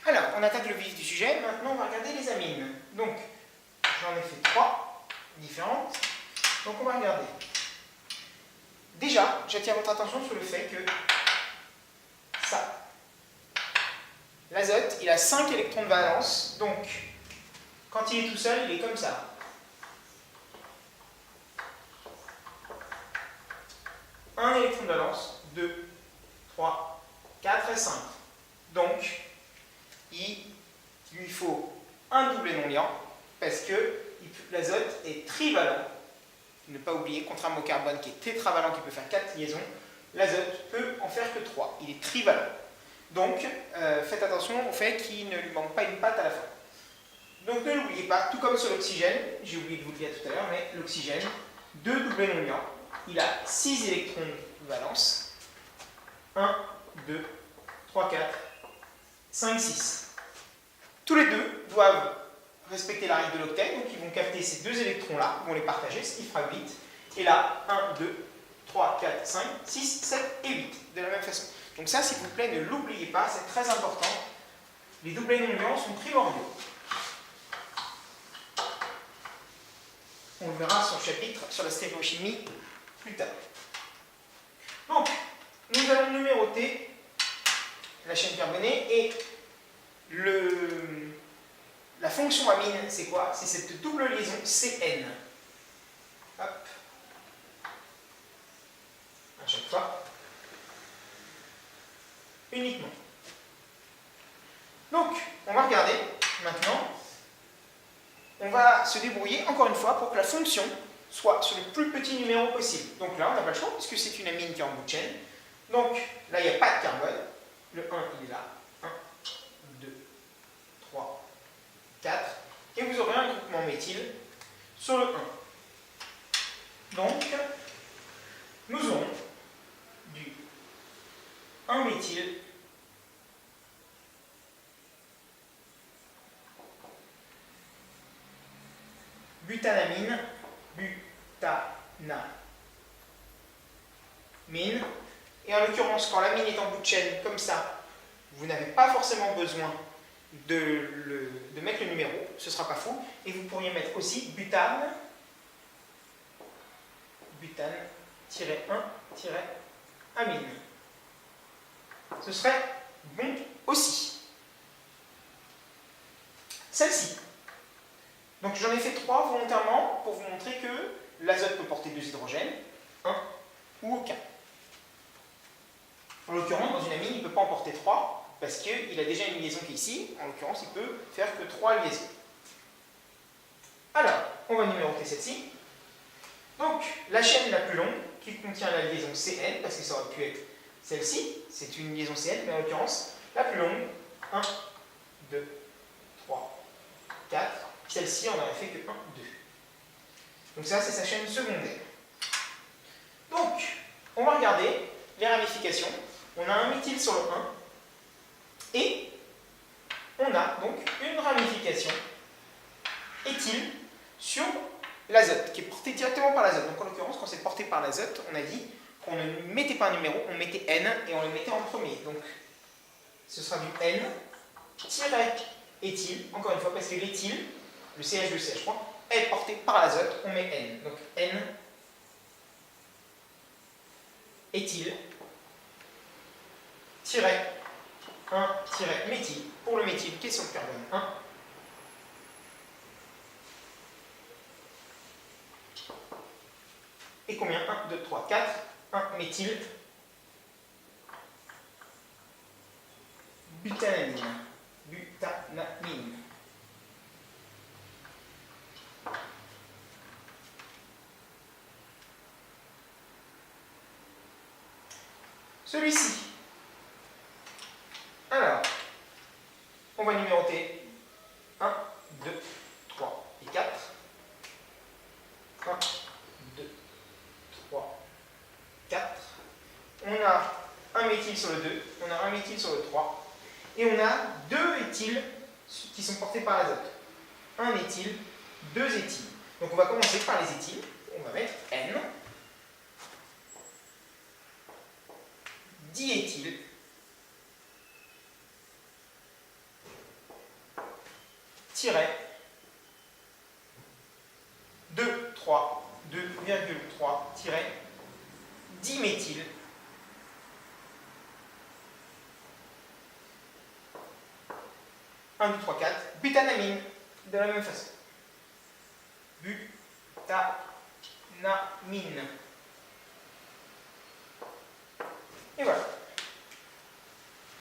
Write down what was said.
Alors, on attaque le vif du sujet. Maintenant, on va regarder les amines. Donc, j'en ai fait 3 différentes. Donc, on va regarder. Déjà, j'attire votre attention sur le fait que ça, l'azote, il a 5 électrons de valence. Donc, quand il est tout seul, il est comme ça. Un électron de valence, 2, 3, 4 et 5. Donc, il lui faut un doublet non liant parce que l'azote est trivalent. Ne pas oublier, contrairement au carbone qui est tétravalent, qui peut faire 4 liaisons, l'azote peut en faire que 3. Il est trivalent. Donc, faites attention au fait qu'il ne lui manque pas une patte à la fin. Donc, ne l'oubliez pas, tout comme sur l'oxygène, j'ai oublié de vous le dire tout à l'heure, mais l'oxygène, 2 doublets non liants, il a 6 électrons de valence. 1, 2, 3, 4, 5, 6. Tous les deux doivent respecter la règle de l'octet, donc ils vont capter ces 2 électrons-là, ils vont les partager, ce qui fera 8. Et là, 1, 2, 3, 4, 5, 6, 7 et 8, de la même façon. Donc ça, s'il vous plaît, ne l'oubliez pas, c'est très important. Les doublets non liants sont primordiaux. On le verra sur le chapitre sur la stéréochimie plus tard. Donc, nous allons numéroter la chaîne carbonée et la fonction amine, c'est quoi? C'est cette double liaison CN. Hop. À chaque fois. Uniquement. Donc, on va regarder maintenant. On va se débrouiller encore une fois pour que la fonction soit sur le plus petit numéro possible. Donc là, on n'a pas le choix puisque c'est une amine qui est en bout de chaîne. Donc là, il n'y a pas de carbone. Le 1, il est là. 1, 2, 3, 4. Et vous aurez un groupement méthyle sur le 1. Donc, nous aurons du 1 méthyle butanamine, butanamine. Et en l'occurrence, quand l'amine est en bout de chaîne comme ça, vous n'avez pas forcément besoin de mettre le numéro, ce ne sera pas fou. Et vous pourriez mettre aussi butane, butane-1-amine. Ce serait bon aussi. Celle-ci. Donc j'en ai fait 3 volontairement pour vous montrer que l'azote peut porter 2 hydrogènes, 1 ou aucun. En l'occurrence, dans une amine, il ne peut pas en porter 3 parce qu'il a déjà une liaison qui est ici. En l'occurrence, il peut faire que 3 liaisons. Alors, on va numéroter celle-ci. Donc, la chaîne la plus longue qui contient la liaison CN, parce que ça aurait pu être celle-ci, c'est une liaison CN, mais en l'occurrence, la plus longue, 1, 2, 3, 4. Celle-ci, on n'aurait fait que 1, 2. Donc ça, c'est sa chaîne secondaire. Donc, on va regarder les ramifications. On a un méthyle sur le 1 et on a donc une ramification éthyle sur l'azote, qui est portée directement par l'azote. Donc en l'occurrence, quand c'est porté par l'azote, on a dit qu'on ne mettait pas un numéro, on mettait N et on le mettait en premier. Donc ce sera du N-éthyle, encore une fois, parce que l'éthyle, le CH, le CH3, est porté par l'azote, on met N. Donc N, éthyle, -1-méthyle, pour le méthyle qui est sur le carbone 1. Et combien? 1, 2, 3, 4. 1 méthyle, butanamine. Butanamine. Celui-ci. Alors, on va numéroter 1, 2, 3 et 4. 1, 2, 3, 4. On a un méthyle sur le 2, on a un méthyle sur le 3, et on a 2 éthyles qui sont portés par l'azote. Un éthyle, 2 éthyles. Donc on va commencer par les éthyles. On va mettre N. Diéthyl. diméthyl un, 2, 3, 4, butanamine, de la même façon. Butanamine.